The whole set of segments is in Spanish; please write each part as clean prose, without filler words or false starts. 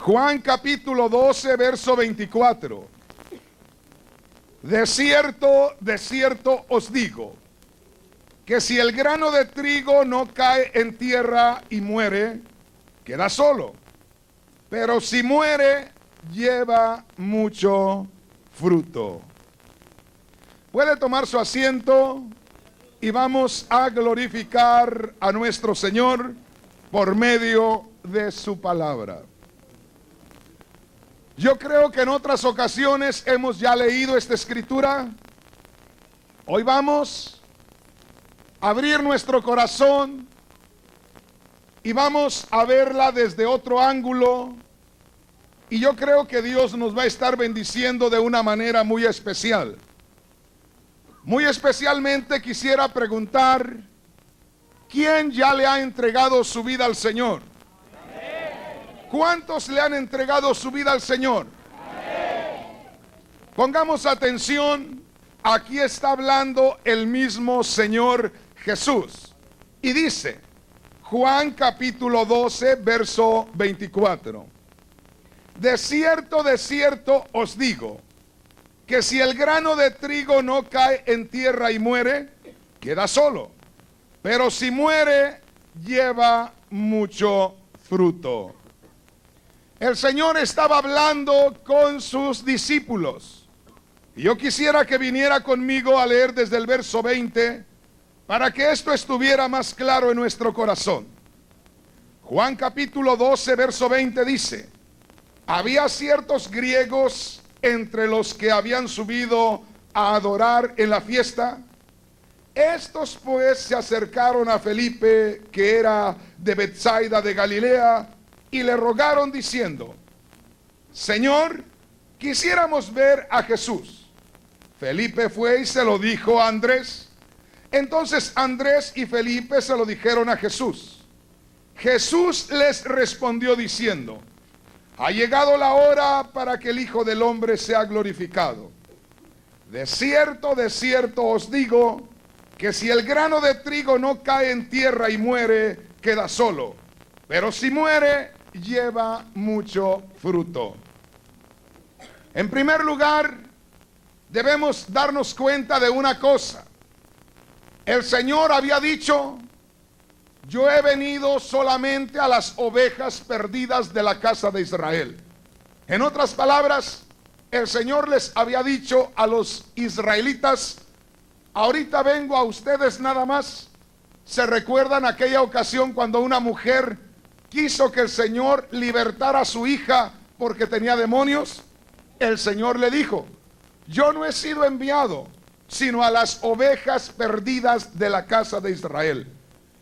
Juan capítulo 12, verso 24. De cierto os digo, que si el grano de trigo no cae en tierra y muere, queda solo. Pero si muere, lleva mucho fruto. Puede tomar su asiento y vamos a glorificar a nuestro Señor por medio de su palabra. Yo creo que en otras ocasiones hemos ya leído esta escritura. Hoy vamos a abrir nuestro corazón y vamos a verla desde otro ángulo. Y yo creo que Dios nos va a estar bendiciendo de una manera muy especial. Muy especialmente quisiera preguntar, ¿quién ya le ha entregado su vida al Señor? ¿Cuántos le han entregado su vida al Señor? Pongamos atención, aquí está hablando el mismo Señor Jesús. Y dice, Juan capítulo 12, verso 24. De cierto os digo, que si el grano de trigo no cae en tierra y muere, queda solo. Pero si muere, lleva mucho fruto. El Señor estaba hablando con sus discípulos. Y yo quisiera que viniera conmigo a leer desde el verso 20, para que esto estuviera más claro en nuestro corazón. Juan capítulo 12, verso 20 dice, había ciertos griegos entre los que habían subido a adorar en la fiesta. Estos pues se acercaron a Felipe, que era de Betsaida de Galilea, y le rogaron diciendo, Señor, quisiéramos ver a Jesús. Felipe fue y se lo dijo a Andrés. Entonces Andrés y Felipe se lo dijeron a Jesús. Jesús les respondió diciendo, ha llegado la hora para que el Hijo del Hombre sea glorificado. De cierto os digo, que si el grano de trigo no cae en tierra y muere, queda solo. Pero si muere, lleva mucho fruto. En primer lugar, debemos darnos cuenta de una cosa. El Señor había dicho, yo he venido solamente a las ovejas perdidas de la casa de Israel. En otras palabras, el Señor les había dicho a los israelitas, ahorita vengo a ustedes nada más. ¿Se recuerdan aquella ocasión cuando una mujer quiso que el Señor libertara a su hija porque tenía demonios? El Señor le dijo, yo no he sido enviado sino a las ovejas perdidas de la casa de Israel.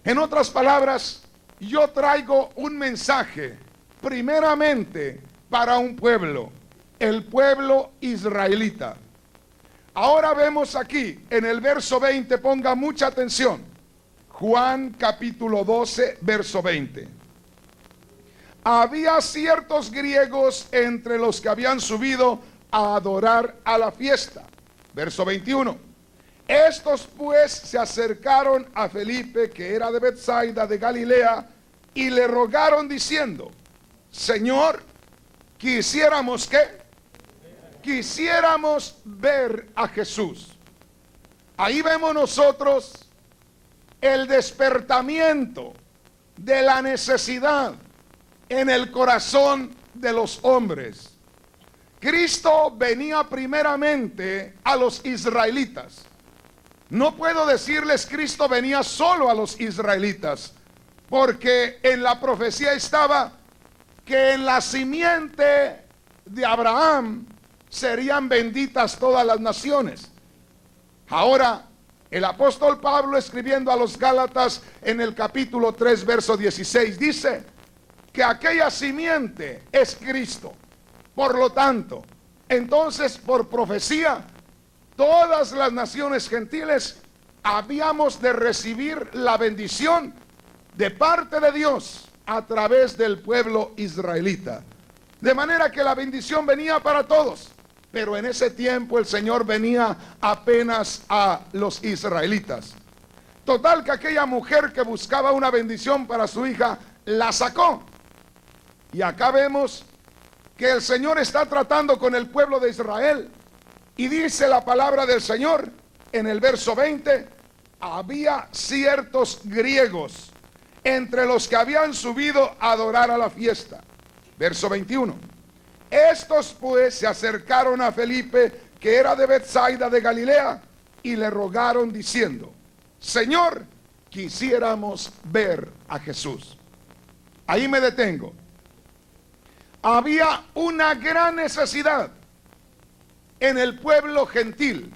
En otras palabras, yo traigo un mensaje primeramente para un pueblo, el pueblo israelita. Ahora vemos aquí en el verso 20, ponga mucha atención, Juan capítulo 12, verso 20. Había ciertos griegos entre los que habían subido a adorar a la fiesta. Verso 21. Estos pues se acercaron a Felipe, que era de Betsaida de Galilea, y le rogaron diciendo, Señor, quisiéramos ver a Jesús. Ahí vemos nosotros el despertamiento de la necesidad en el corazón de los hombres. Cristo venía primeramente a los israelitas. No puedo decirles Cristo venía solo a los israelitas, porque en la profecía estaba que en la simiente de Abraham serían benditas todas las naciones. Ahora, el apóstol Pablo, escribiendo a los Gálatas en el capítulo 3, verso 16, dice que aquella simiente es Cristo. Por lo tanto, entonces por profecía, todas las naciones gentiles habíamos de recibir la bendición de parte de Dios a través del pueblo israelita. De manera que la bendición venía para todos. Pero en ese tiempo el Señor venía apenas a los israelitas. Total que aquella mujer que buscaba una bendición para su hija, la sacó. Y acá vemos que el Señor está tratando con el pueblo de Israel. Y dice la palabra del Señor en el verso 20, había ciertos griegos entre los que habían subido a adorar a la fiesta. Verso 21. Estos pues se acercaron a Felipe, que era de Betsaida de Galilea, y le rogaron diciendo, Señor, quisiéramos ver a Jesús. Ahí me detengo. Había una gran necesidad en el pueblo gentil,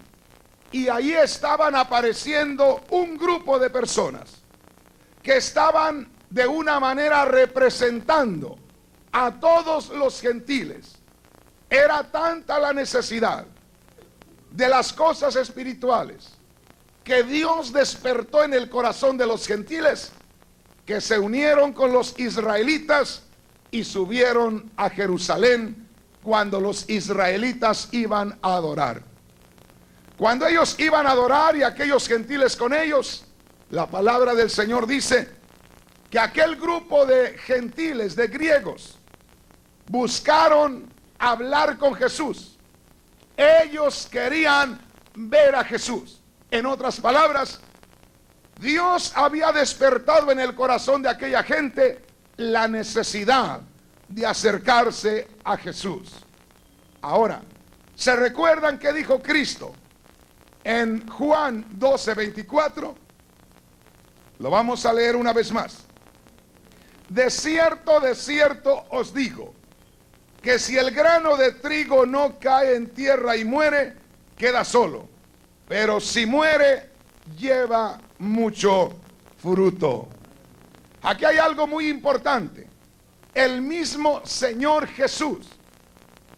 y ahí estaban apareciendo un grupo de personas que estaban de una manera representando a todos los gentiles. Era tanta la necesidad de las cosas espirituales que Dios despertó en el corazón de los gentiles, que se unieron con los israelitas y subieron a Jerusalén cuando los israelitas iban a adorar. Cuando ellos iban a adorar y aquellos gentiles con ellos, la palabra del Señor dice que aquel grupo de gentiles, de griegos, buscaron hablar con Jesús. Ellos querían ver a Jesús. En otras palabras, Dios había despertado en el corazón de aquella gente la necesidad de acercarse a Jesús. Ahora, ¿se recuerdan qué dijo Cristo en Juan 12:24? Lo vamos a leer una vez más. De cierto os digo, que si el grano de trigo no cae en tierra y muere, queda solo. Pero si muere, lleva mucho fruto. Aquí hay algo muy importante. El mismo Señor Jesús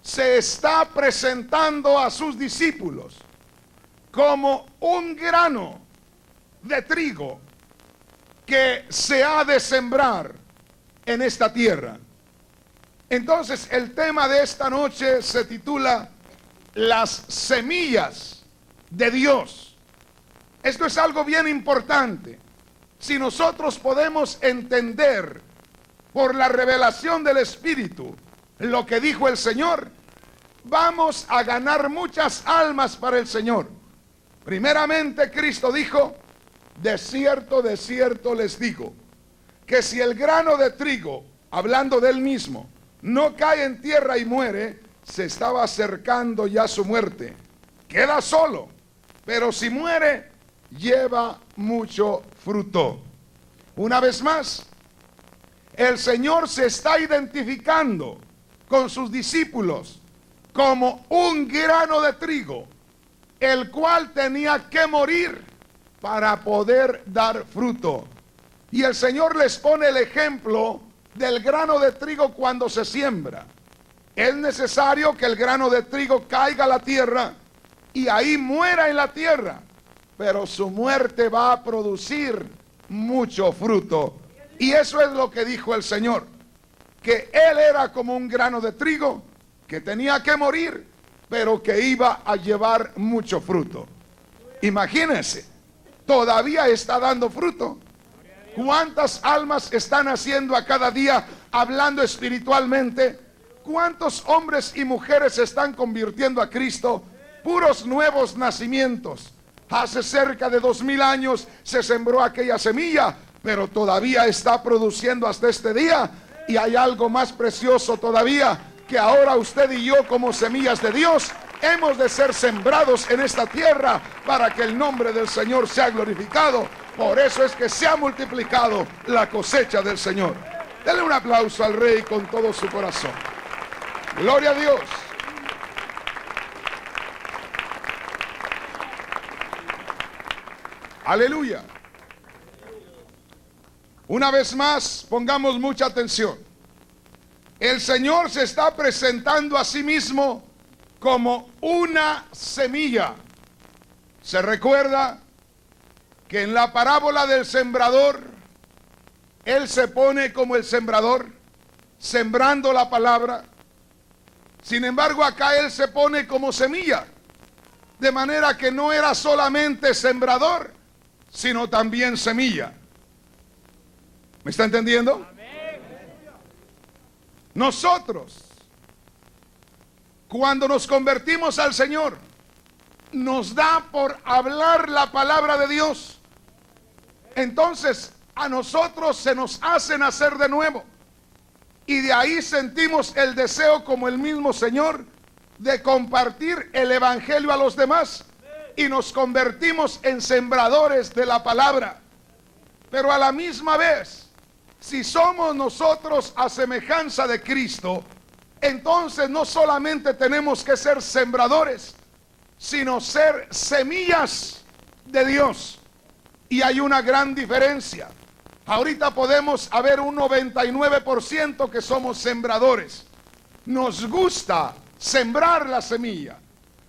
se está presentando a sus discípulos como un grano de trigo que se ha de sembrar en esta tierra. Entonces el tema de esta noche se titula Las semillas de Dios. Esto es algo bien importante. Si nosotros podemos entender por la revelación del Espíritu lo que dijo el Señor, vamos a ganar muchas almas para el Señor. Primeramente, Cristo dijo, de cierto les digo, que si el grano de trigo, hablando de él mismo, no cae en tierra y muere, se estaba acercando ya su muerte. Queda solo, pero si muere, lleva mucho fruto. Una vez más, el Señor se está identificando con sus discípulos como un grano de trigo, el cual tenía que morir para poder dar fruto. Y el Señor les pone el ejemplo del grano de trigo cuando se siembra. Es necesario que el grano de trigo caiga a la tierra y ahí muera en la tierra, pero su muerte va a producir mucho fruto. Y eso es lo que dijo el Señor, que Él era como un grano de trigo que tenía que morir, pero que iba a llevar mucho fruto. Imagínense, todavía está dando fruto. ¿Cuántas almas están haciendo a cada día hablando espiritualmente? ¿Cuántos hombres y mujeres se están convirtiendo a Cristo? Puros nuevos nacimientos. Hace cerca de 2000 años se sembró aquella semilla, pero todavía está produciendo hasta este día. Y hay algo más precioso todavía, que ahora usted y yo, como semillas de Dios, hemos de ser sembrados en esta tierra para que el nombre del Señor sea glorificado. Por eso es que se ha multiplicado la cosecha del Señor. Denle un aplauso al Rey con todo su corazón. Gloria a Dios. Aleluya. Una vez más, pongamos mucha atención. El Señor se está presentando a sí mismo como una semilla. ¿Se recuerda que en la parábola del sembrador, Él se pone como el sembrador, sembrando la palabra? Sin embargo, acá Él se pone como semilla, de manera que no era solamente sembrador, sino también semilla. ¿Me está entendiendo? Nosotros Cuando nos convertimos al Señor, nos da por hablar la palabra de Dios. Entonces a nosotros se nos hace nacer de nuevo. Y de ahí sentimos el deseo, como el mismo Señor, de compartir el evangelio a los demás. Y nos convertimos en sembradores de la palabra. Pero a la misma vez, si somos nosotros a semejanza de Cristo, entonces no solamente tenemos que ser sembradores, sino ser semillas de Dios. Y hay una gran diferencia. Ahorita podemos haber un 99% que somos sembradores. Nos gusta sembrar la semilla.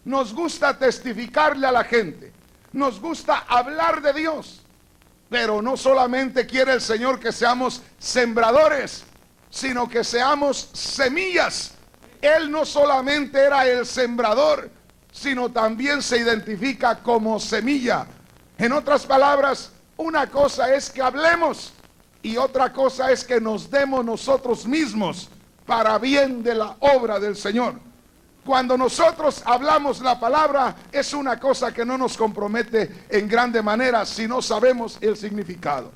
Nos gusta testificarle a la gente. Nos gusta hablar de Dios. Pero no solamente quiere el Señor que seamos sembradores, sino que seamos semillas. Él no solamente era el sembrador, sino también se identifica como semilla. En otras palabras, una cosa es que hablemos y otra cosa es que nos demos nosotros mismos para bien de la obra del Señor. Cuando nosotros hablamos la palabra, es una cosa que no nos compromete en grande manera si no sabemos el significado.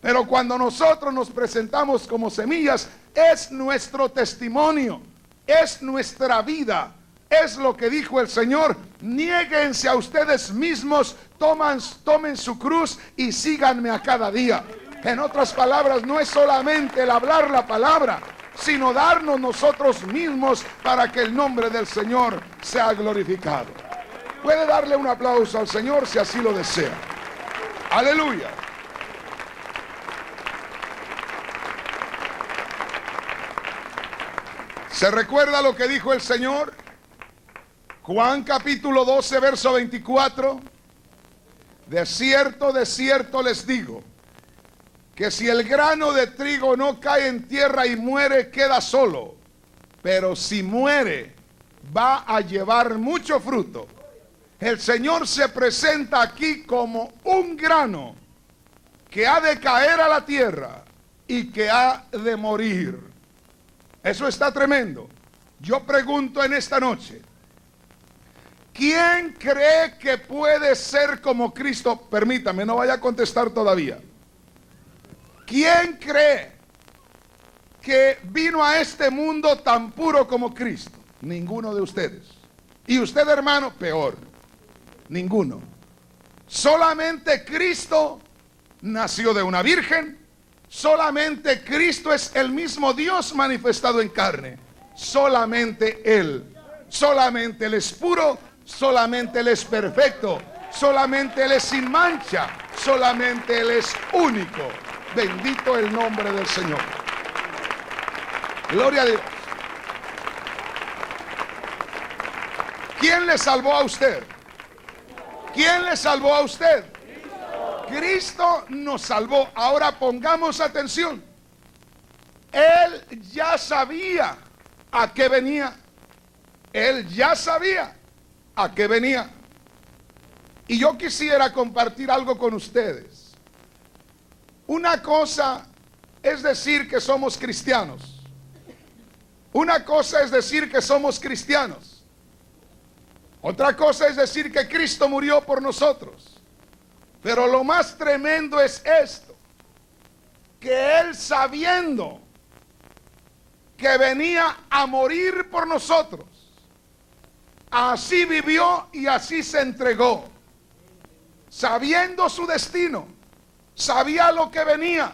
Pero cuando nosotros nos presentamos como semillas, es nuestro testimonio, es nuestra vida. Es lo que dijo el Señor: niéguense a ustedes mismos, tomen su cruz y síganme a cada día. En otras palabras, no es solamente el hablar la palabra, sino darnos nosotros mismos para que el nombre del Señor sea glorificado. Puede darle un aplauso al Señor si así lo desea. Aleluya. ¿Se recuerda lo que dijo el Señor? Juan capítulo 12, verso 24. De cierto les digo, que si el grano de trigo no cae en tierra y muere, queda solo. Pero si muere, va a llevar mucho fruto. El Señor se presenta aquí como un grano que ha de caer a la tierra y que ha de morir. Eso está tremendo. Yo pregunto en esta noche, ¿quién cree que puede ser como Cristo? Permítame, no vaya a contestar todavía. ¿Quién cree que vino a este mundo tan puro como Cristo? Ninguno de ustedes. Y usted, hermano, peor. Ninguno. Solamente Cristo nació de una virgen. Solamente Cristo es el mismo Dios manifestado en carne. Solamente Él. Solamente Él es puro. Solamente Él es perfecto. Solamente Él es sin mancha. Solamente Él es único. Bendito el nombre del Señor. Gloria a Dios. ¿Quién le salvó a usted? ¿Quién le salvó a usted? Cristo nos salvó. Ahora pongamos atención. Él ya sabía a qué venía. Él ya sabía a qué venía. Y yo quisiera compartir algo con ustedes. Una cosa es decir que somos cristianos. Una cosa es decir que somos cristianos. Otra cosa es decir que Cristo murió por nosotros. Pero lo más tremendo es esto: que Él, sabiendo que venía a morir por nosotros, así vivió y así se entregó. Sabiendo su destino, sabía lo que venía,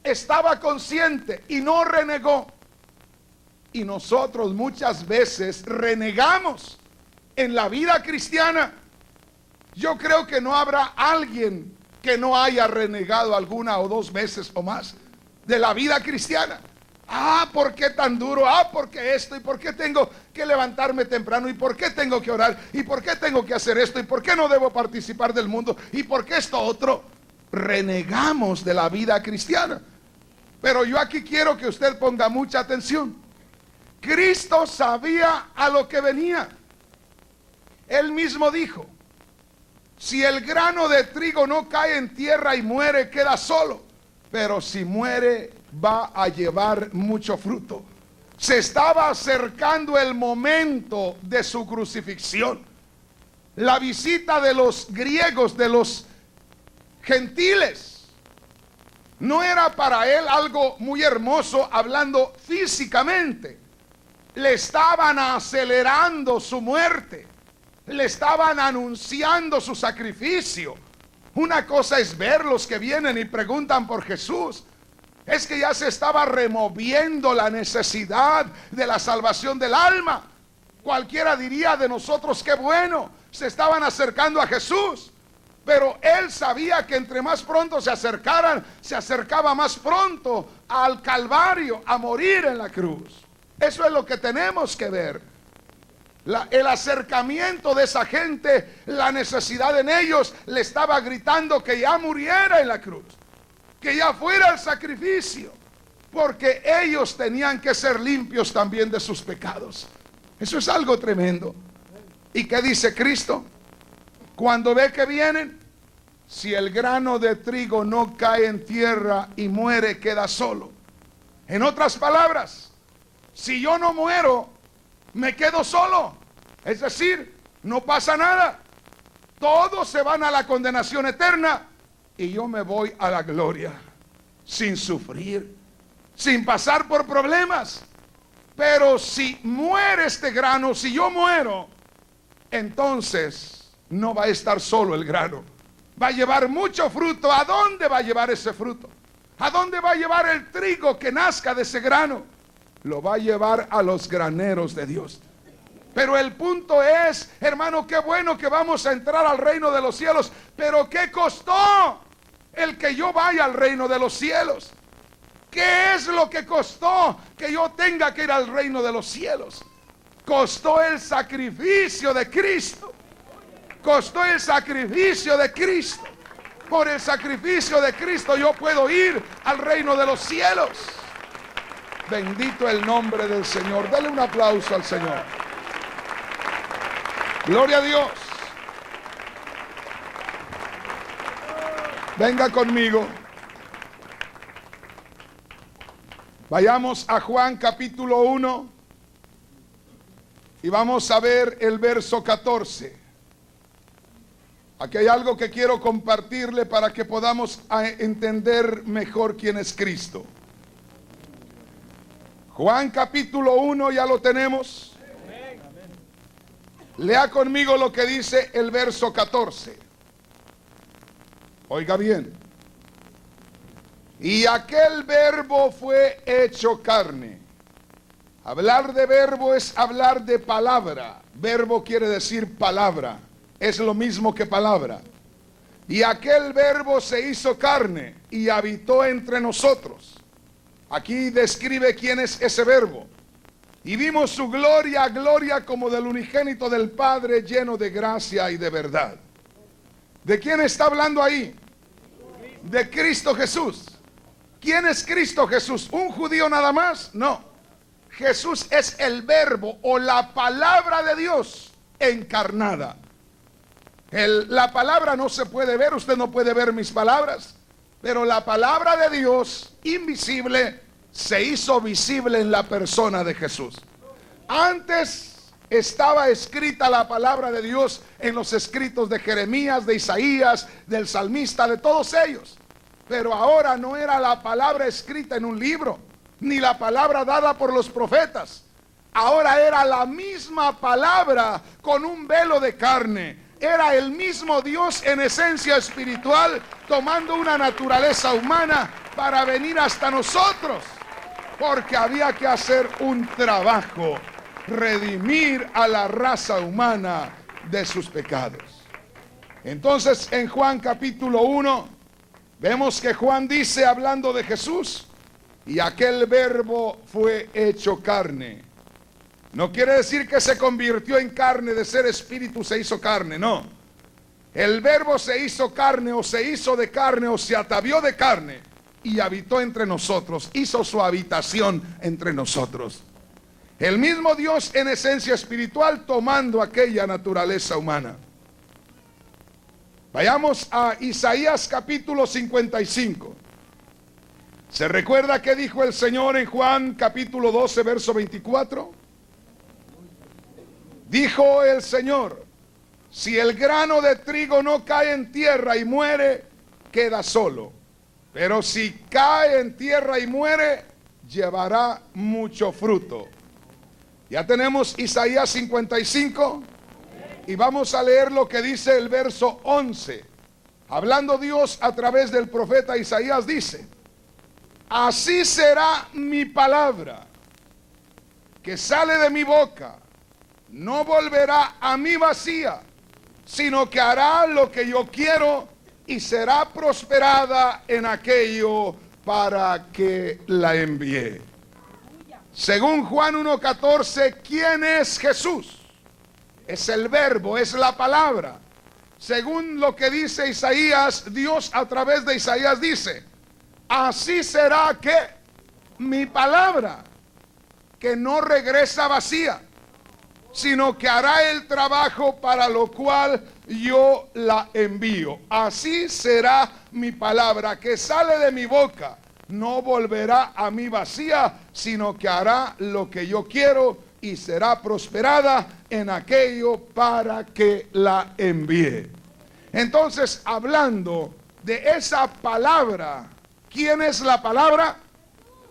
estaba consciente y no renegó. Y nosotros muchas veces renegamos en la vida cristiana. Yo creo que no habrá alguien que no haya renegado alguna o dos veces o más de la vida cristiana. ¿Por qué tan duro? ¿Por qué esto? ¿Y por qué tengo que levantarme temprano? ¿Y por qué tengo que orar? ¿Y por qué tengo que hacer esto? ¿Y por qué no debo participar del mundo? ¿Y por qué esto otro? Renegamos de la vida cristiana. Pero yo aquí quiero que usted ponga mucha atención. Cristo sabía a lo que venía. Él mismo dijo: si el grano de trigo no cae en tierra y muere, queda solo. Pero si muere, va a llevar mucho fruto. Se estaba acercando el momento de su crucifixión. La visita de los griegos, de los gentiles, no era para él algo muy hermoso hablando físicamente. Le estaban acelerando su muerte. Le estaban anunciando su sacrificio. Una cosa es ver los que vienen y preguntan por Jesús. Es que ya se estaba removiendo la necesidad de la salvación del alma. Cualquiera diría de nosotros, qué bueno, se estaban acercando a Jesús. Pero él sabía que entre más pronto se acercaran, se acercaba más pronto al Calvario, a morir en la cruz. Eso es lo que tenemos que ver. El acercamiento de esa gente, la necesidad en ellos, le estaba gritando que ya muriera en la cruz, que ya fuera el sacrificio, porque ellos tenían que ser limpios también de sus pecados. Eso es algo tremendo. ¿Y qué dice Cristo? Cuando ve que vienen, si el grano de trigo no cae en tierra y muere, queda solo. En otras palabras, si yo no muero, me quedo solo. Es decir, no pasa nada. Todos se van a la condenación eterna y yo me voy a la gloria, sin sufrir, sin pasar por problemas. Pero si muere este grano, si yo muero, entonces no va a estar solo el grano. Va a llevar mucho fruto. ¿A dónde va a llevar ese fruto? ¿A dónde va a llevar el trigo que nazca de ese grano? Lo va a llevar a los graneros de Dios. Pero el punto es, hermano, qué bueno que vamos a entrar al reino de los cielos. Pero ¿qué costó el que yo vaya al reino de los cielos? ¿Qué es lo que costó que yo tenga que ir al reino de los cielos? Costó el sacrificio de Cristo. Costó el sacrificio de Cristo. Por el sacrificio de Cristo yo puedo ir al reino de los cielos. Bendito el nombre del Señor. Dale un aplauso al Señor. Gloria a Dios. Venga conmigo. Vayamos a Juan capítulo 1 y vamos a ver el verso 14. Aquí hay algo que quiero compartirle para que podamos entender mejor quién es Cristo. Juan capítulo 1, ya lo tenemos. Lea conmigo lo que dice el verso 14. Oiga bien. Y aquel verbo fue hecho carne. Hablar de verbo es hablar de palabra. Verbo quiere decir palabra. Es lo mismo que palabra. Y aquel verbo se hizo carne y habitó entre nosotros. Aquí describe quién es ese verbo. Y vimos su gloria, gloria como del unigénito del Padre, lleno de gracia y de verdad. ¿De quién está hablando ahí? De Cristo Jesús. ¿Quién es Cristo Jesús? ¿Un judío nada más? No. Jesús es el verbo o la palabra de Dios encarnada. La palabra no se puede ver, usted no puede ver mis palabras, pero la palabra de Dios invisible se hizo visible en la persona de Jesús. Antes estaba escrita la palabra de Dios en los escritos de Jeremías, de Isaías, del salmista, de todos ellos. Pero ahora no era la palabra escrita en un libro, ni la palabra dada por los profetas. Ahora era la misma palabra con un velo de carne. Era el mismo Dios en esencia espiritual, tomando una naturaleza humana para venir hasta nosotros. Porque había que hacer un trabajo, redimir a la raza humana de sus pecados. Entonces en Juan capítulo 1, vemos que Juan dice, hablando de Jesús, y aquel verbo fue hecho carne. No quiere decir que se convirtió en carne, de ser espíritu se hizo carne, no. El verbo se hizo carne, o se hizo de carne, o se atavió de carne, y habitó entre nosotros, hizo su habitación entre nosotros. El mismo Dios en esencia espiritual tomando aquella naturaleza humana. Vayamos a Isaías capítulo 55. ¿Se recuerda qué dijo el Señor en Juan capítulo 12, verso 24? Dijo el Señor: si el grano de trigo no cae en tierra y muere, queda solo. Pero si cae en tierra y muere, llevará mucho fruto. Ya tenemos Isaías 55 y vamos a leer lo que dice el verso 11. Hablando Dios a través del profeta Isaías, dice: así será mi palabra que sale de mi boca, no volverá a mí vacía, sino que hará lo que yo quiero y será prosperada en aquello para que la envié. Según Juan 1:14, ¿quién es Jesús? Es el verbo, es la palabra. Según lo que dice Isaías, Dios a través de Isaías dice: así será que mi palabra, que no regresa vacía, sino que hará el trabajo para lo cual yo la envío. Así será mi palabra que sale de mi boca, no volverá a mí vacía, sino que hará lo que yo quiero y será prosperada en aquello para que la envíe. Entonces, hablando de esa palabra, ¿quién es la palabra?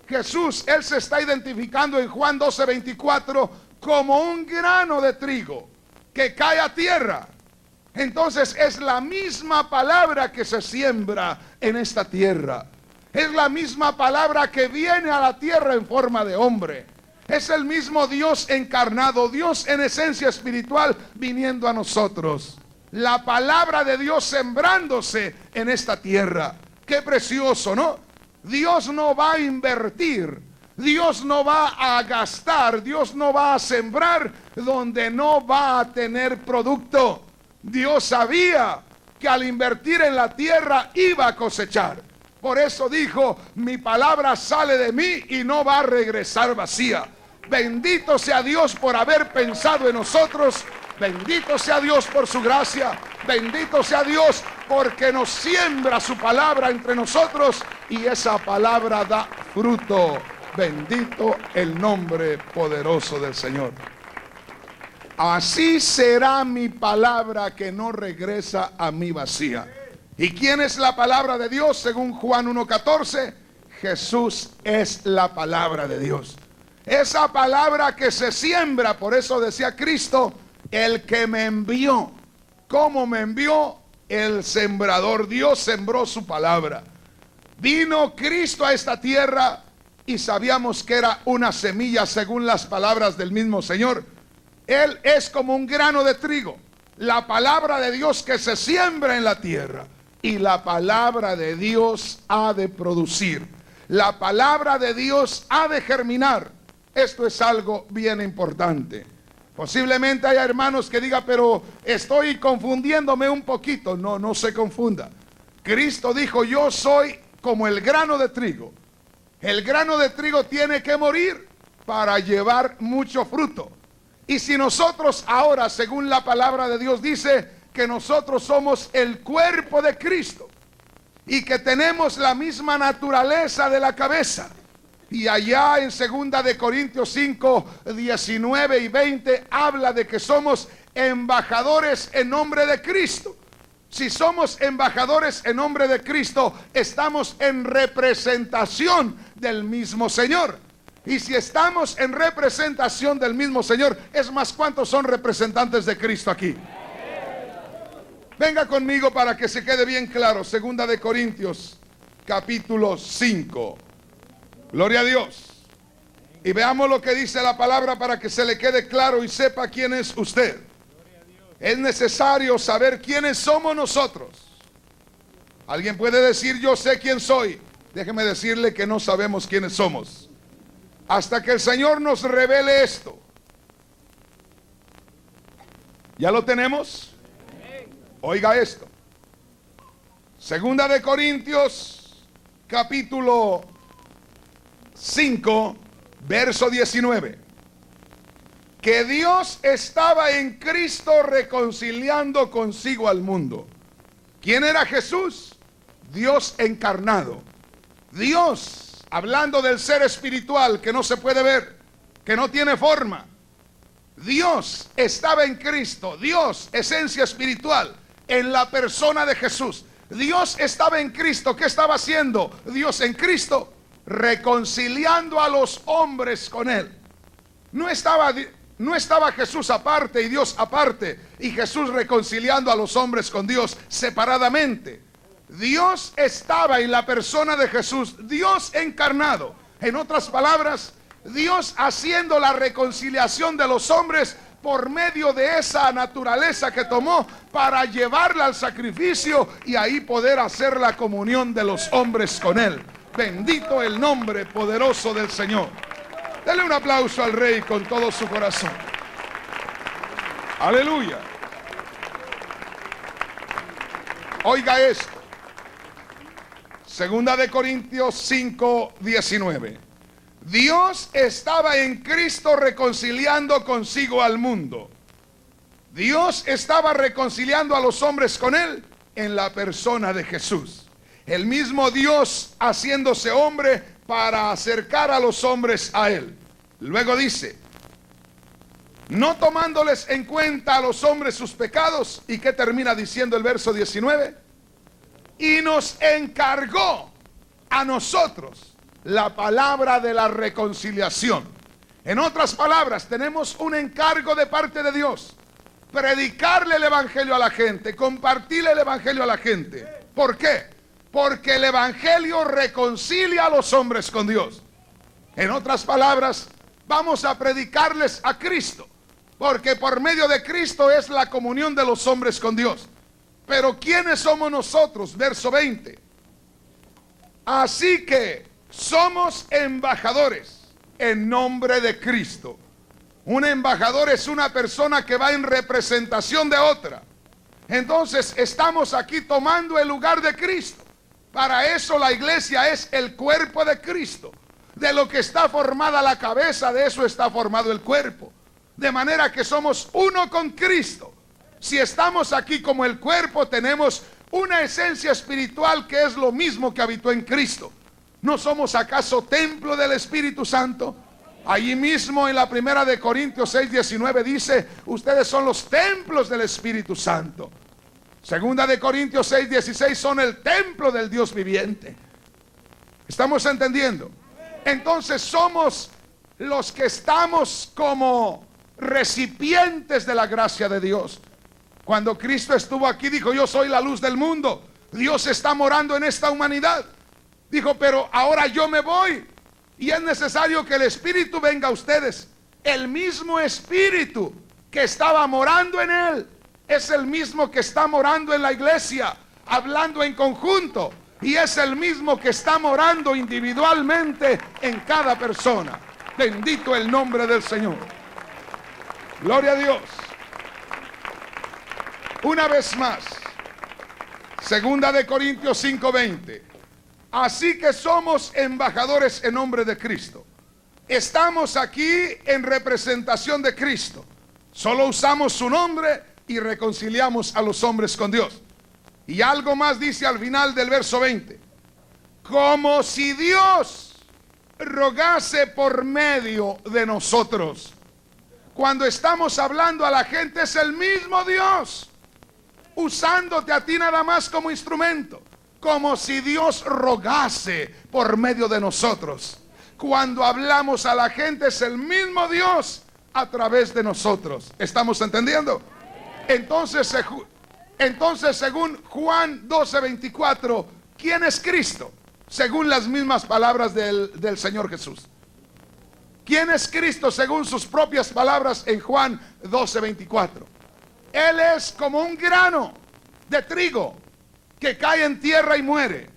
Jesús. Él se está identificando en Juan 12:24 como un grano de trigo que cae a tierra. Entonces es la misma palabra que se siembra en esta tierra. Es la misma palabra que viene a la tierra en forma de hombre. Es el mismo Dios encarnado, Dios en esencia espiritual viniendo a nosotros. La palabra de Dios sembrándose en esta tierra. Qué precioso, ¿no? Dios no va a invertir, Dios no va a gastar, Dios no va a sembrar donde no va a tener producto. Dios sabía que al invertir en la tierra iba a cosechar. Por eso dijo: mi palabra sale de mí y no va a regresar vacía. Bendito sea Dios por haber pensado en nosotros. Bendito sea Dios por su gracia. Bendito sea Dios porque nos siembra su palabra entre nosotros y esa palabra da fruto. Bendito el nombre poderoso del Señor. Así será mi palabra que no regresa a mí vacía. ¿Y quién es la palabra de Dios? Según Juan 1:14, Jesús es la palabra de Dios. Esa palabra que se siembra, por eso decía Cristo: el que me envió. ¿Cómo me envió? El sembrador. Dios sembró su palabra. Vino Cristo a esta tierra y sabíamos que era una semilla según las palabras del mismo Señor. Él es como un grano de trigo, la palabra de Dios que se siembra en la tierra, y la palabra de Dios ha de producir. La palabra de Dios ha de germinar. Esto es algo bien importante. Posiblemente haya hermanos que digan: pero estoy confundiéndome un poquito. No, no se confunda. Cristo dijo: yo soy como el grano de trigo. El grano de trigo tiene que morir para llevar mucho fruto. Y si nosotros ahora, según la palabra de Dios, dice que nosotros somos el cuerpo de Cristo y que tenemos la misma naturaleza de la cabeza. Y allá en 2 de Corintios 5, 19 y 20 habla de que somos embajadores en nombre de Cristo. Si somos embajadores en nombre de Cristo, estamos en representación del mismo Señor. Y si estamos en representación del mismo Señor, es más, ¿cuántos son representantes de Cristo aquí? Venga conmigo para que se quede bien claro. 2 de Corintios capítulo 5. Gloria a Dios. Y veamos lo que dice la palabra para que se le quede claro y sepa quién es usted. Es necesario saber quiénes somos nosotros. Alguien puede decir: yo sé quién soy. Déjeme decirle que no sabemos quiénes somos hasta que el Señor nos revele esto. ¿Ya lo tenemos? Oiga esto. 2 de Corintios capítulo 5, verso 19. Que Dios estaba en Cristo reconciliando consigo al mundo. ¿Quién era Jesús? Dios encarnado. Dios hablando del ser espiritual que no se puede ver, que no tiene forma. Dios estaba en Cristo, Dios, esencia espiritual, en la persona de Jesús. Dios estaba en Cristo. ¿Qué estaba haciendo Dios en Cristo? Reconciliando a los hombres con Él. No estaba Jesús aparte y Dios aparte, y Jesús reconciliando a los hombres con Dios separadamente. Dios estaba en la persona de Jesús, Dios encarnado. En otras palabras, Dios haciendo la reconciliación de los hombres por medio de esa naturaleza que tomó para llevarla al sacrificio y ahí poder hacer la comunión de los hombres con Él. Bendito el nombre poderoso del Señor. Dele un aplauso al Rey con todo su corazón. Aleluya. Oiga esto. Segunda de Corintios 5:19. Dios estaba en Cristo reconciliando consigo al mundo. Dios estaba reconciliando a los hombres con Él en la persona de Jesús. El mismo Dios haciéndose hombre para acercar a los hombres a Él. Luego dice, no tomándoles en cuenta a los hombres sus pecados. ¿Y qué termina diciendo el verso 19? Y nos encargó a nosotros la palabra de la reconciliación. En otras palabras, tenemos un encargo de parte de Dios: predicarle el evangelio a la gente, compartirle el evangelio a la gente. ¿Por qué? Porque el evangelio reconcilia a los hombres con Dios. En otras palabras, vamos a predicarles a Cristo, porque por medio de Cristo es la comunión de los hombres con Dios. Pero ¿quiénes somos nosotros? Verso 20. Así que somos embajadores en nombre de Cristo. Un embajador es una persona que va en representación de otra. Entonces estamos aquí tomando el lugar de Cristo. Para eso la iglesia es el cuerpo de Cristo. De lo que está formada la cabeza, de eso está formado el cuerpo. De manera que somos uno con Cristo. Si estamos aquí como el cuerpo, tenemos una esencia espiritual que es lo mismo que habitó en Cristo. ¿No somos acaso templo del Espíritu Santo? Allí mismo en la primera de Corintios 6:19 dice, ustedes son los templos del Espíritu Santo. Segunda de Corintios 6:16, son el templo del Dios viviente. ¿Estamos entendiendo? Entonces somos los que estamos como recipientes de la gracia de Dios. Cuando Cristo estuvo aquí dijo, yo soy la luz del mundo. Dios está morando en esta humanidad. Dijo, pero ahora yo me voy y es necesario que el Espíritu venga a ustedes. El mismo Espíritu que estaba morando en Él es el mismo que está morando en la iglesia, hablando en conjunto. Y es el mismo que está morando individualmente en cada persona. Bendito el nombre del Señor. Gloria a Dios. Una vez más, segunda de Corintios 5:20. Así que somos embajadores en nombre de Cristo. Estamos aquí en representación de Cristo. Solo usamos su nombre y reconciliamos a los hombres con Dios. Y algo más dice al final del verso 20. Como si Dios rogase por medio de nosotros. Cuando estamos hablando a la gente es el mismo Dios, usándote a ti nada más como instrumento. Como si Dios rogase por medio de nosotros. Cuando hablamos a la gente es el mismo Dios a través de nosotros. ¿Estamos entendiendo? Entonces según Juan 12:24, ¿quién es Cristo? Según las mismas palabras del Señor Jesús. ¿Quién es Cristo según sus propias palabras en Juan 12:24? Él es como un grano de trigo que cae en tierra y muere.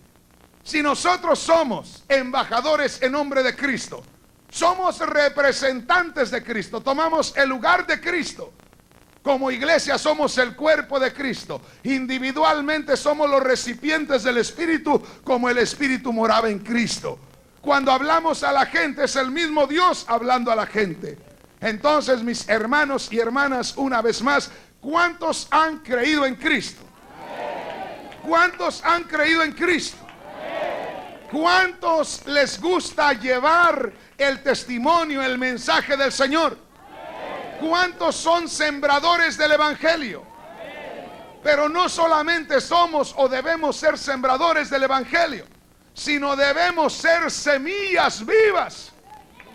Si nosotros somos embajadores en nombre de Cristo, somos representantes de Cristo, tomamos el lugar de Cristo. Como iglesia somos el cuerpo de Cristo. Individualmente somos los recipientes del Espíritu, como el Espíritu moraba en Cristo. Cuando hablamos a la gente es el mismo Dios hablando a la gente. Entonces, mis hermanos y hermanas, una vez más, ¿cuántos han creído en Cristo? ¿Cuántos han creído en Cristo? ¿Cuántos les gusta llevar el testimonio, el mensaje del Señor? ¿Cuántos son sembradores del Evangelio? Pero no solamente somos o debemos ser sembradores del Evangelio, sino debemos ser semillas vivas.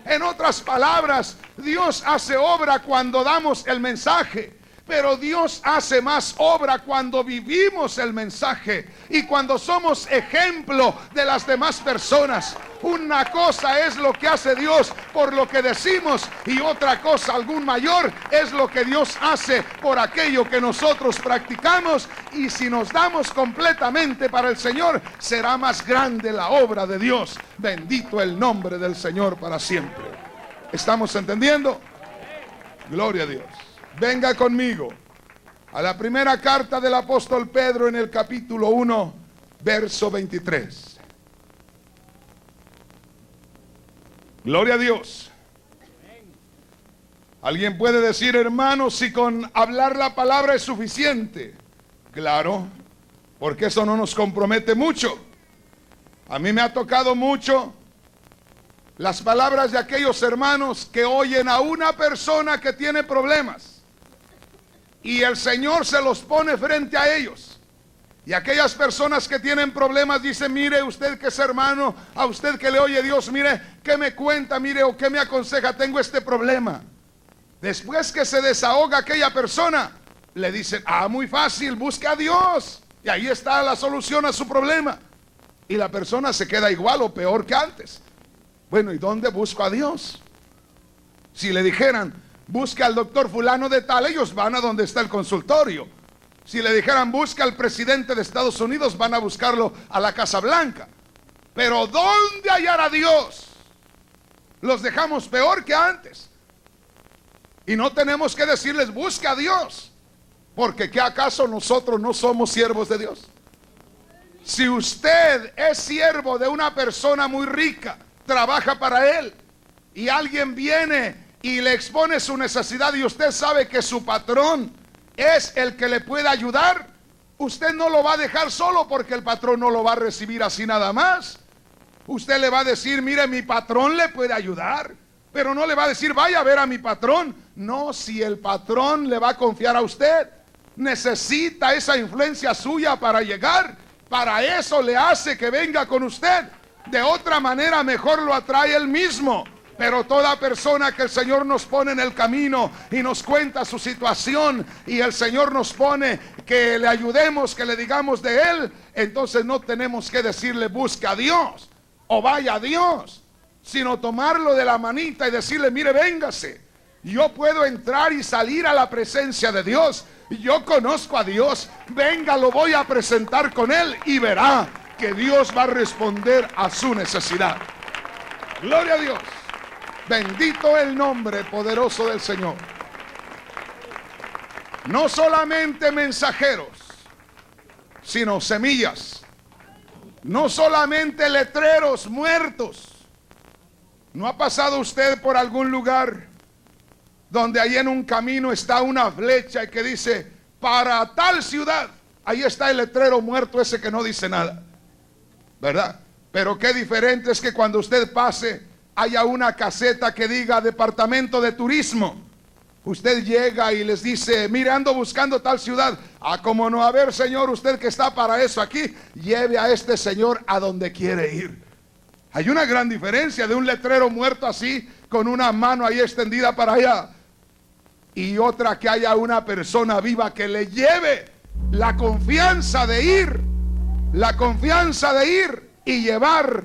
En otras palabras, Dios hace obra cuando damos el mensaje, pero Dios hace más obra cuando vivimos el mensaje y cuando somos ejemplo de las demás personas. Una cosa es lo que hace Dios por lo que decimos, y otra cosa, algún mayor, es lo que Dios hace por aquello que nosotros practicamos. Y si nos damos completamente para el Señor, será más grande la obra de Dios. Bendito el nombre del Señor para siempre. ¿Estamos entendiendo? Gloria a Dios. Venga conmigo a la primera carta del apóstol Pedro, en el capítulo 1, verso 23. Gloria a Dios. Alguien puede decir, hermano, si con hablar la palabra es suficiente. Claro, porque eso no nos compromete mucho. A mí me ha tocado mucho las palabras de aquellos hermanos que oyen a una persona que tiene problemas y el Señor se los pone frente a ellos. Y aquellas personas que tienen problemas dicen, mire usted que es hermano, a usted que le oye Dios, mire, ¿qué me cuenta? Mire, o ¿qué me aconseja? Tengo este problema. Después que se desahoga aquella persona, le dicen, muy fácil, busque a Dios. Y ahí está la solución a su problema. Y la persona se queda igual o peor que antes. Bueno, ¿y dónde busco a Dios? Si le dijeran, busca al doctor fulano de tal, ellos van a donde está el consultorio. Si le dijeran, busca al presidente de Estados Unidos, van a buscarlo a la Casa Blanca. Pero ¿dónde hallar a Dios? Los dejamos peor que antes. Y no tenemos que decirles, busca a Dios, porque ¿qué acaso nosotros no somos siervos de Dios? Si usted es siervo de una persona muy rica, trabaja para él, y alguien viene y le expone su necesidad, y usted sabe que su patrón es el que le puede ayudar, usted no lo va a dejar solo, porque el patrón no lo va a recibir así nada más. Usted le va a decir, mire, mi patrón le puede ayudar, pero no le va a decir, vaya a ver a mi patrón. No, si el patrón le va a confiar a usted, necesita esa influencia suya para llegar. Para eso le hace que venga con usted. De otra manera, mejor lo atrae él mismo. Pero toda persona que el Señor nos pone en el camino y nos cuenta su situación, y el Señor nos pone que le ayudemos, que le digamos de él, entonces no tenemos que decirle, busca a Dios o vaya a Dios, sino tomarlo de la manita y decirle, mire, véngase. Yo puedo entrar y salir a la presencia de Dios. Yo conozco a Dios. Venga, lo voy a presentar con él y verá que Dios va a responder a su necesidad. Gloria a Dios. Bendito el nombre poderoso del Señor. No solamente mensajeros, sino semillas. No solamente letreros muertos. ¿No ha pasado usted por algún lugar donde ahí en un camino está una flecha y que dice, para tal ciudad? Ahí está el letrero muerto ese que no dice nada, ¿verdad? Pero qué diferente es que cuando usted pase haya una caseta que diga departamento de turismo. Usted llega y les dice, mire, ando buscando tal ciudad. Cómo no, a ver, señor, usted que está para eso aquí, lleve a este señor a donde quiere ir. Hay una gran diferencia de un letrero muerto así, con una mano ahí extendida para allá, y otra que haya una persona viva que le lleve la confianza de ir, y llevar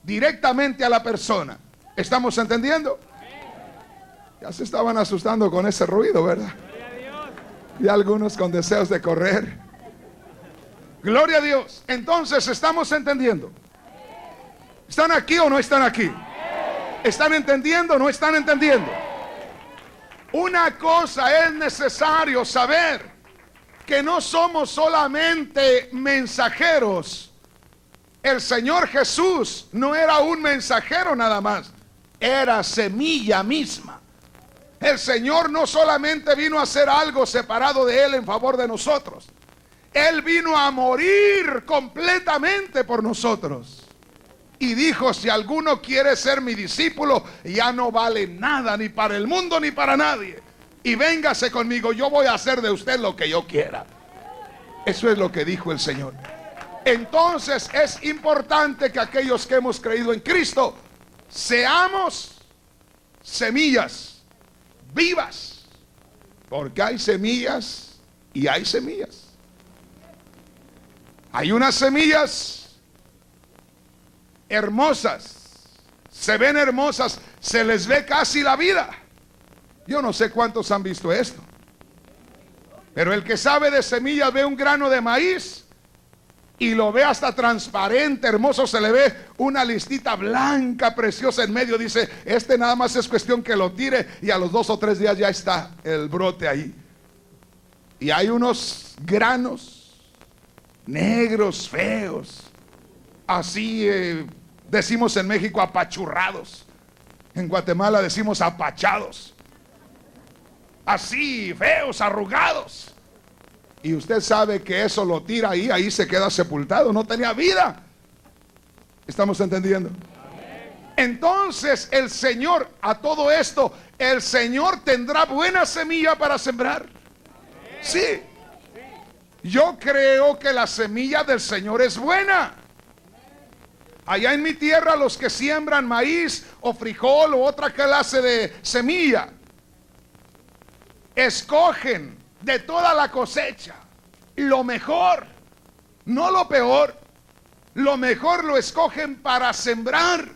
directamente a la persona. ¿Estamos entendiendo? Ya se estaban asustando con ese ruido, ¿verdad? Y algunos con deseos de correr. Gloria a Dios. Entonces, ¿estamos entendiendo? ¿Están aquí o no están aquí? ¿Están entendiendo o no están entendiendo? Una cosa es necesario saber, que no somos solamente mensajeros. El Señor Jesús no era un mensajero nada más, era semilla misma. El Señor no solamente vino a hacer algo separado de Él en favor de nosotros. Él vino a morir completamente por nosotros. Y dijo: si alguno quiere ser mi discípulo, ya no vale nada, ni para el mundo ni para nadie. Y véngase conmigo, yo voy a hacer de usted lo que yo quiera. Eso es lo que dijo el Señor. Entonces es importante que aquellos que hemos creído en Cristo seamos semillas vivas, porque hay semillas y hay semillas. Hay unas semillas hermosas, se ven hermosas, se les ve casi la vida. Yo no sé cuántos han visto esto, pero el que sabe de semillas ve un grano de maíz y lo ve hasta transparente, hermoso, se le ve una listita blanca, preciosa en medio. Dice: este nada más es cuestión que lo tire y a los 2 o 3 días ya está el brote ahí. Y hay unos granos negros, feos, así decimos en México apachurrados, en Guatemala decimos apachados, así feos, arrugados. Y usted sabe que eso lo tira ahí se queda sepultado, no tenía vida. ¿Estamos entendiendo? Entonces el Señor, a todo esto, el Señor tendrá buena semilla para sembrar. Sí. Yo creo que la semilla del Señor es buena. Allá en mi tierra, los que siembran maíz o frijol o otra clase de semilla, escogen de toda la cosecha lo mejor, no lo peor. Lo mejor lo escogen para sembrar.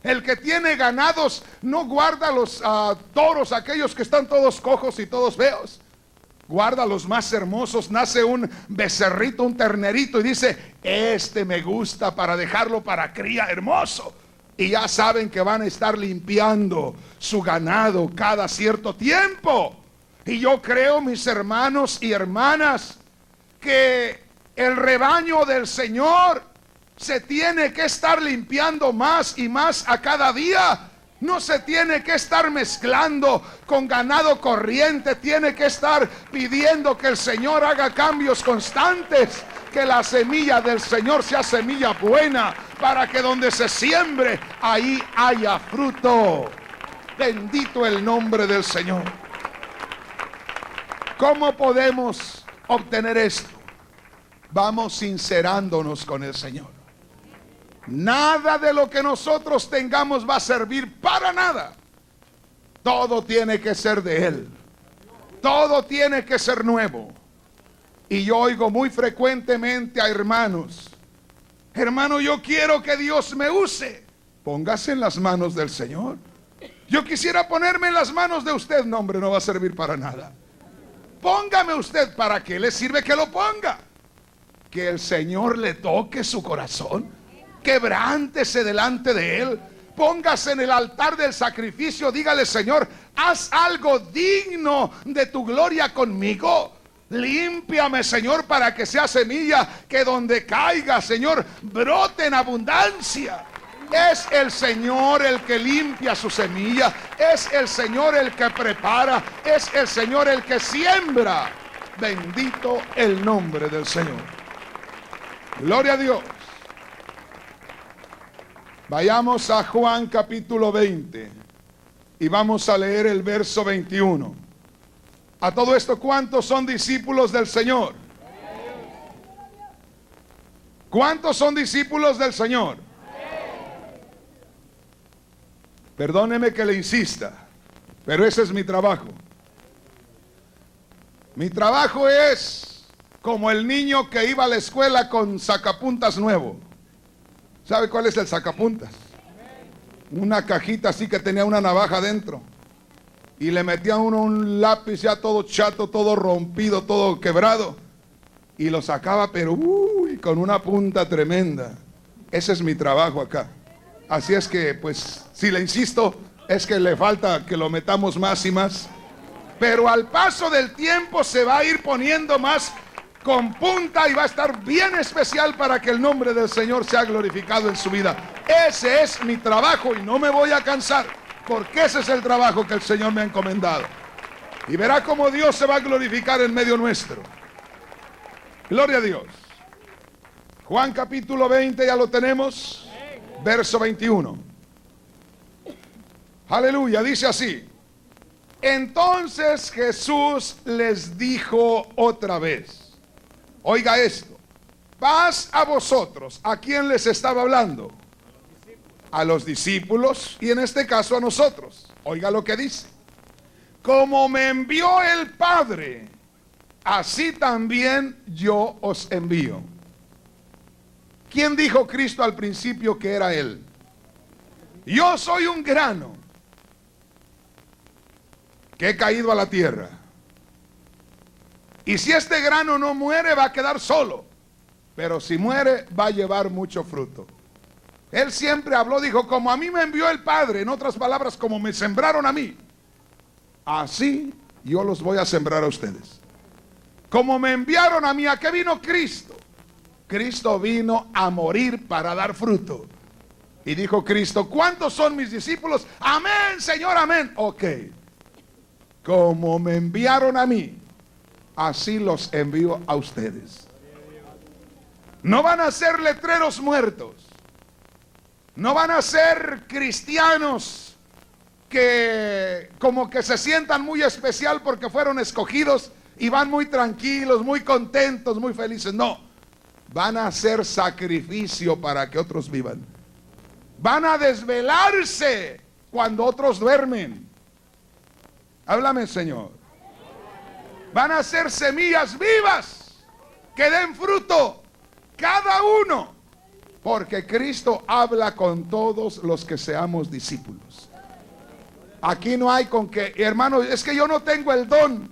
El que tiene ganados no guarda los toros, aquellos que están todos cojos y todos feos. Guarda los más hermosos. Nace un becerrito, un ternerito, y dice: este me gusta para dejarlo para cría, hermoso. Y ya saben que van a estar limpiando su ganado cada cierto tiempo. Y yo creo, mis hermanos y hermanas, que el rebaño del Señor se tiene que estar limpiando más y más a cada día. No se tiene que estar mezclando con ganado corriente. Tiene que estar pidiendo que el Señor haga cambios constantes, que la semilla del Señor sea semilla buena, para que donde se siembre, ahí haya fruto. Bendito el nombre del Señor. ¿Cómo podemos obtener esto? Vamos sincerándonos con el Señor. Nada de lo que nosotros tengamos va a servir para nada. Todo tiene que ser de Él. Todo tiene que ser nuevo. Y yo oigo muy frecuentemente a hermanos: hermano, yo quiero que Dios me use. Póngase en las manos del Señor. Yo quisiera ponerme en las manos de usted. No, hombre, no va a servir para nada. Póngame usted. ¿Para qué le sirve que lo ponga? Que el Señor le toque su corazón. Quebrántese delante de Él. Póngase en el altar del sacrificio. Dígale: Señor, haz algo digno de tu gloria conmigo. Límpiame, Señor, para que sea semilla que donde caiga, Señor, brote en abundancia. Es el Señor el que limpia su semilla. Es el Señor el que prepara. Es el Señor el que siembra. Bendito el nombre del Señor. Gloria a Dios. Vayamos a Juan capítulo 20 y vamos a leer el verso 21. A todo esto, ¿cuántos son discípulos del Señor? ¿Cuántos son discípulos del Señor? Perdóneme que le insista, pero ese es mi trabajo. Mi trabajo es como el niño que iba a la escuela con sacapuntas nuevo. ¿Sabe cuál es el sacapuntas? Una cajita así que tenía una navaja dentro. Y le metía uno un lápiz ya todo chato, todo rompido, todo quebrado. Y lo sacaba, pero con una punta tremenda. Ese es mi trabajo acá. Así es que, pues, si le insisto, es que le falta que lo metamos más y más. Pero al paso del tiempo se va a ir poniendo más con punta y va a estar bien especial para que el nombre del Señor sea glorificado en su vida. Ese es mi trabajo y no me voy a cansar, porque ese es el trabajo que el Señor me ha encomendado. Y verá cómo Dios se va a glorificar en medio nuestro. Gloria a Dios. Juan capítulo 20, ya lo tenemos. verso 21. Aleluya, dice así. Entonces Jesús les dijo otra vez, oiga esto, paz a vosotros. ¿A quién les estaba hablando? A los discípulos y en este caso a nosotros. Oiga lo que dice. Como me envió el Padre, así también yo os envío. ¿Quién dijo Cristo al principio que era Él? Yo soy un grano que he caído a la tierra. Y si este grano no muere, va a quedar solo. Pero si muere, va a llevar mucho fruto. Él siempre habló, dijo, como a mí me envió el Padre, en otras palabras, como me sembraron a mí, así yo los voy a sembrar a ustedes. Como me enviaron a mí, ¿a qué vino Cristo? Cristo vino a morir para dar fruto. Y dijo Cristo, ¿cuántos son mis discípulos? Amén, Señor, amén. Ok. Como me enviaron a mí, así los envío a ustedes. No van a ser letreros muertos. No van a ser cristianos que como que se sientan muy especial porque fueron escogidos y van muy tranquilos, muy contentos, muy felices. No, van a hacer sacrificio para que otros vivan. Van a desvelarse cuando otros duermen. Háblame, Señor. Van a ser semillas vivas que den fruto cada uno. Porque Cristo habla con todos los que seamos discípulos. Aquí no hay con que, hermano, es que yo no tengo el don.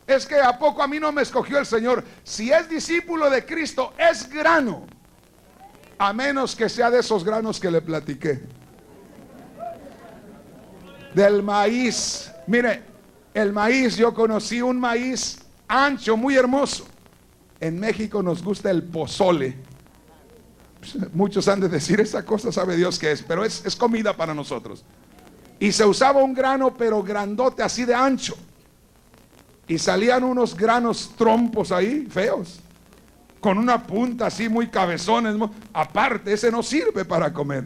Es que a poco a mí no me escogió el Señor. Si es discípulo de Cristo, es grano. A menos que sea de esos granos que le platiqué. Del maíz. Mire, el maíz, yo conocí un maíz ancho, muy hermoso. En México nos gusta el pozole. Muchos han de decir, esa cosa sabe Dios qué es, pero es comida para nosotros. Y se usaba un grano, pero grandote, así de ancho. Y salían unos granos trompos ahí, feos, con una punta así muy cabezones. Aparte, ese no sirve para comer.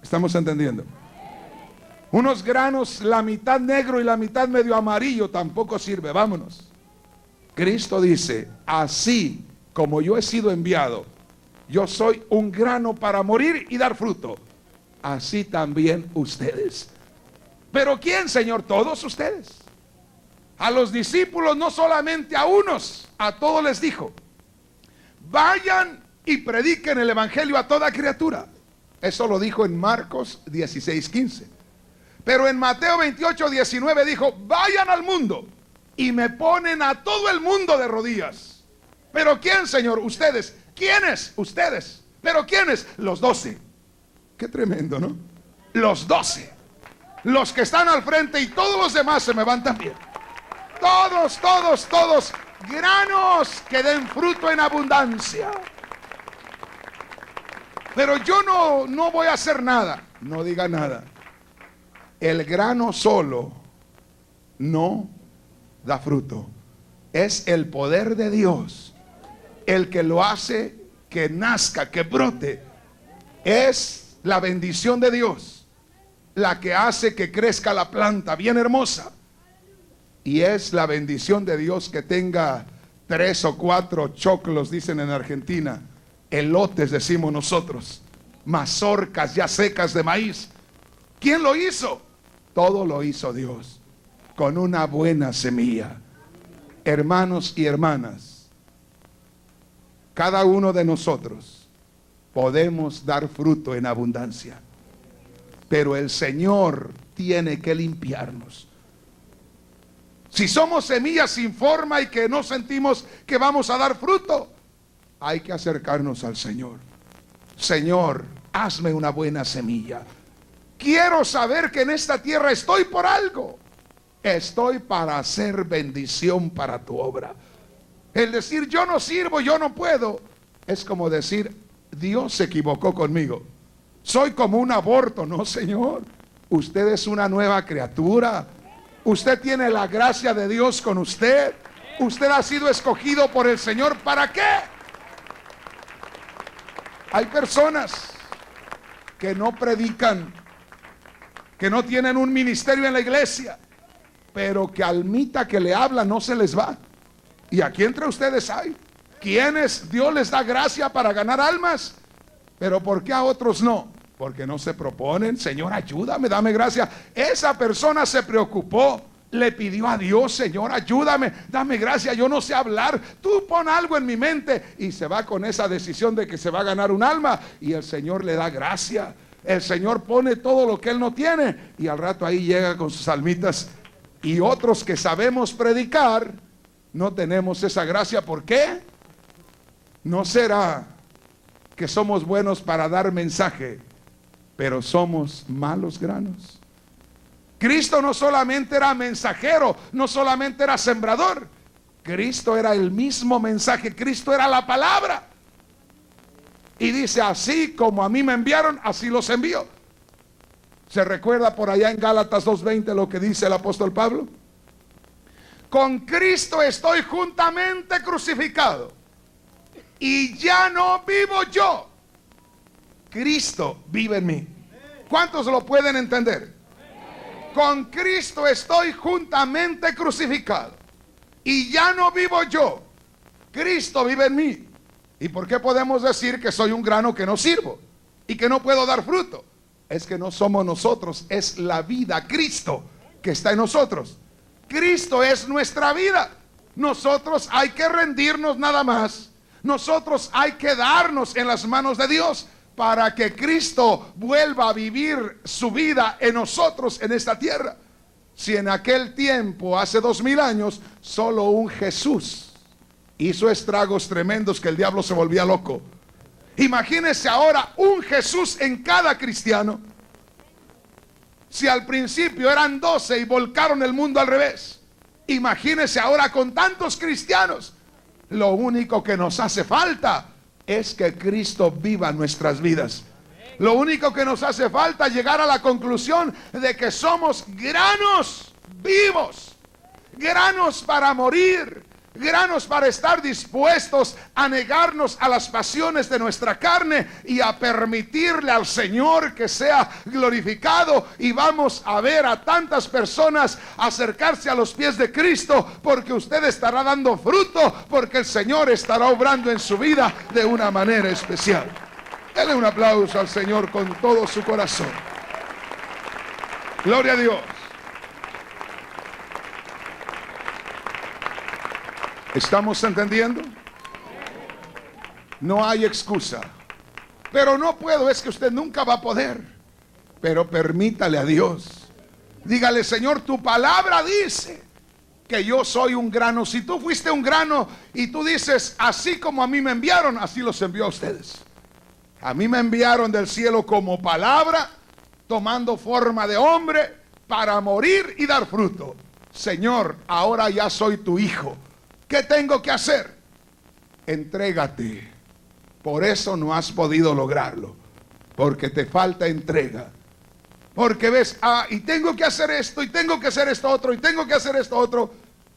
¿Estamos entendiendo? Unos granos, la mitad negro y la mitad medio amarillo, tampoco sirve. Vámonos. Cristo dice, así como yo he sido enviado, yo soy un grano para morir y dar fruto. Así también ustedes. ¿Pero quién, Señor? Todos ustedes. A los discípulos, no solamente a unos, a todos les dijo, vayan y prediquen el evangelio a toda criatura. Eso lo dijo en Marcos 16:15. Pero en Mateo 28:19 dijo, vayan al mundo y me ponen a todo el mundo de rodillas. ¿Pero quién, Señor? Ustedes. ¿Quiénes? Ustedes. ¿Pero quiénes? Los 12. Qué tremendo, ¿no? Los 12. Los que están al frente y todos los demás se me van también. Todos. Granos que den fruto en abundancia. Pero yo no voy a hacer nada. No diga nada. El grano solo no da fruto. Es el poder de Dios el que lo hace que nazca, que brote. Es la bendición de Dios la que hace que crezca la planta bien hermosa. Y es la bendición de Dios que tenga 3 o 4 choclos, dicen en Argentina, elotes decimos nosotros, mazorcas ya secas de maíz. ¿Quién lo hizo? Todo lo hizo Dios con una buena semilla. Hermanos y hermanas, cada uno de nosotros podemos dar fruto en abundancia, pero el Señor tiene que limpiarnos. Si somos semillas sin forma y que no sentimos que vamos a dar fruto, hay que acercarnos al Señor. Señor, hazme una buena semilla. Quiero saber que en esta tierra estoy por algo. Estoy para hacer bendición para tu obra. El decir yo no sirvo, yo no puedo, es como decir Dios se equivocó conmigo. Soy como un aborto. No, Señor, usted es una nueva criatura. Usted tiene la gracia de Dios con usted. Usted ha sido escogido por el Señor. ¿Para qué? Hay personas que no predican, que no tienen un ministerio en la iglesia, pero que almita que le habla no se les va. Y aquí entre ustedes hay quienes Dios les da gracia para ganar almas, pero ¿por qué a otros no? Porque no se proponen. Señor, ayúdame, dame gracia. Esa persona se preocupó, le pidió a Dios: Señor, ayúdame, dame gracia, yo no sé hablar, tú pon algo en mi mente. Y se va con esa decisión de que se va a ganar un alma, y el Señor le da gracia. El Señor pone todo lo que él no tiene, y al rato ahí llega con sus almitas. Y otros que sabemos predicar, no tenemos esa gracia. ¿Por qué? ¿No será que somos buenos para dar mensaje, pero somos malos granos? Cristo no solamente era mensajero, no solamente era sembrador. Cristo era el mismo mensaje, Cristo era la palabra. Y dice: así como a mí me enviaron, así los envío. ¿Se recuerda por allá en Gálatas 2:20 lo que dice el apóstol Pablo? Con Cristo estoy juntamente crucificado, y ya no vivo yo, Cristo vive en mí. ¿Cuántos lo pueden entender? Con Cristo estoy juntamente crucificado, y ya no vivo yo, Cristo vive en mí. ¿Y por qué podemos decir que soy un grano que no sirvo y que no puedo dar fruto? Es que no somos nosotros, es la vida, Cristo, que está en nosotros. Cristo es nuestra vida. Nosotros hay que rendirnos nada más. Nosotros hay que darnos en las manos de Dios para que Cristo vuelva a vivir su vida en nosotros en esta tierra. Si en aquel tiempo, hace 2000 años, solo un Jesús hizo estragos tremendos que el diablo se volvía loco, imagínese ahora un Jesús en cada cristiano. Si al principio eran 12 y volcaron el mundo al revés, imagínese ahora con tantos cristianos. Lo único que nos hace falta es que Cristo viva nuestras vidas. Lo único que nos hace falta es llegar a la conclusión de que somos granos vivos, granos para morir, granos para estar dispuestos a negarnos a las pasiones de nuestra carne y a permitirle al Señor que sea glorificado. Y vamos a ver a tantas personas acercarse a los pies de Cristo, porque usted estará dando fruto, porque el Señor estará obrando en su vida de una manera especial. Dele un aplauso al Señor con todo su corazón. Gloria a Dios. ¿Estamos entendiendo? No hay excusa. Pero no puedo, es que usted nunca va a poder. Pero permítale a Dios. Dígale: Señor, tu palabra dice que yo soy un grano. Si tú fuiste un grano y tú dices: así como a mí me enviaron, así los envió a ustedes. A mí me enviaron del cielo como palabra, tomando forma de hombre, para morir y dar fruto. Señor, ahora ya soy tu hijo. ¿Qué tengo que hacer? Entrégate. Por eso no has podido lograrlo, porque te falta entrega. Porque ves: y tengo que hacer esto, y tengo que hacer esto otro, y tengo que hacer esto otro.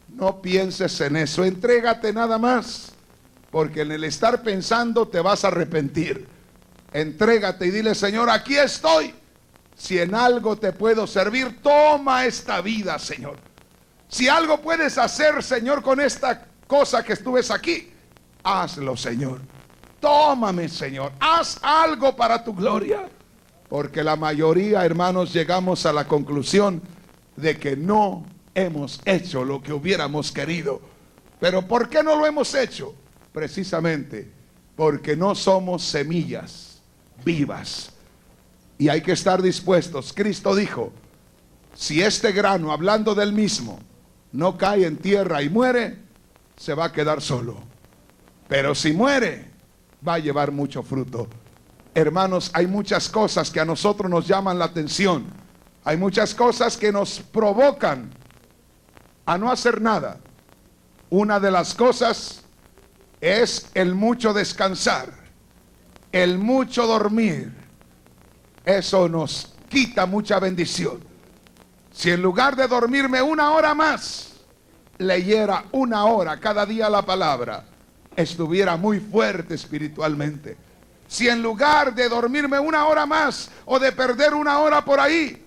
No pienses en eso, entrégate nada más, porque en el estar pensando te vas a arrepentir. Entrégate y dile: Señor, aquí estoy. Si en algo te puedo servir, toma esta vida, Señor. Si algo puedes hacer, Señor, con esta cosa que estuves aquí, hazlo, Señor. Tómame, Señor. Haz algo para tu gloria. Porque la mayoría, hermanos, llegamos a la conclusión de que no hemos hecho lo que hubiéramos querido. ¿Pero por qué no lo hemos hecho? Precisamente porque no somos semillas vivas. Y hay que estar dispuestos. Cristo dijo: si este grano, hablando del mismo, no cae en tierra y muere, se va a quedar solo. Pero si muere, va a llevar mucho fruto. Hermanos, hay muchas cosas que a nosotros nos llaman la atención. Hay muchas cosas que nos provocan a no hacer nada. Una de las cosas es el mucho descansar, el mucho dormir. Eso nos quita mucha bendición. Si en lugar de dormirme 1 hora más, leyera 1 hora cada día la palabra, estuviera muy fuerte espiritualmente. si en lugar de dormirme una hora más o de perder una hora por ahí,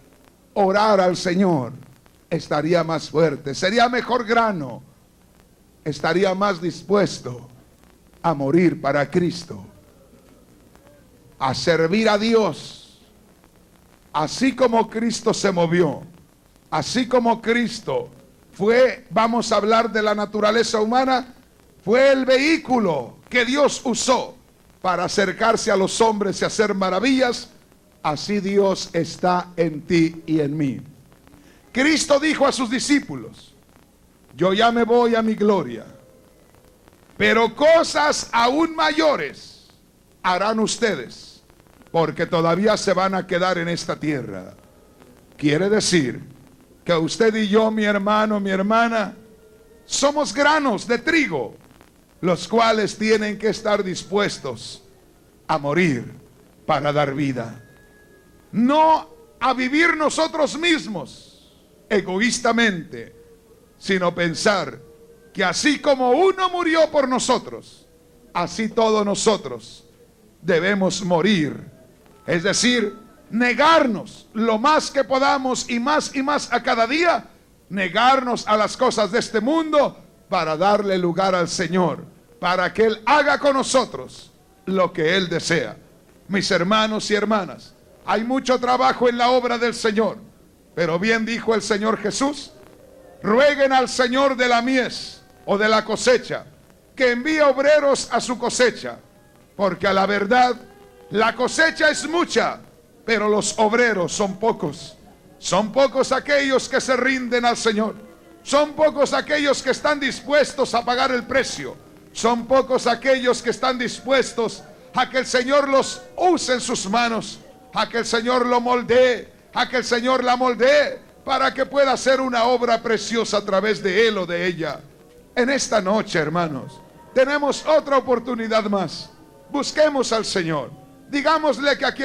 orar al Señor, estaría más fuerte, sería mejor grano, estaría más dispuesto a morir para Cristo, a servir a Dios, así como Cristo se movió, así como Cristo fue, vamos a hablar de la naturaleza humana, fue el vehículo que Dios usó para acercarse a los hombres y hacer maravillas. Así Dios está en ti y en mí. Cristo dijo a sus discípulos: yo ya me voy a mi gloria, pero cosas aún mayores harán ustedes, porque todavía se van a quedar en esta tierra. Quiere decir que usted y yo, mi hermano, mi hermana, somos granos de trigo, los cuales tienen que estar dispuestos a morir para dar vida. No a vivir nosotros mismos egoístamente, sino pensar que así como uno murió por nosotros, así todos nosotros debemos morir. Es decir, negarnos lo más que podamos y más a cada día, negarnos a las cosas de este mundo para darle lugar al Señor, para que Él haga con nosotros lo que Él desea. Mis hermanos y hermanas, hay mucho trabajo en la obra del Señor, pero bien dijo el Señor Jesús: rueguen al Señor de la mies o de la cosecha que envíe obreros a su cosecha, porque a la verdad la cosecha es mucha, pero los obreros son pocos. Son pocos aquellos que se rinden al Señor, son pocos aquellos que están dispuestos a pagar el precio, son pocos aquellos que están dispuestos a que el Señor los use en sus manos, a que el Señor lo moldee, a que el Señor la moldee, para que pueda hacer una obra preciosa a través de él o de ella. En esta noche, hermanos, tenemos otra oportunidad más. Busquemos al Señor. Digámosle que aquí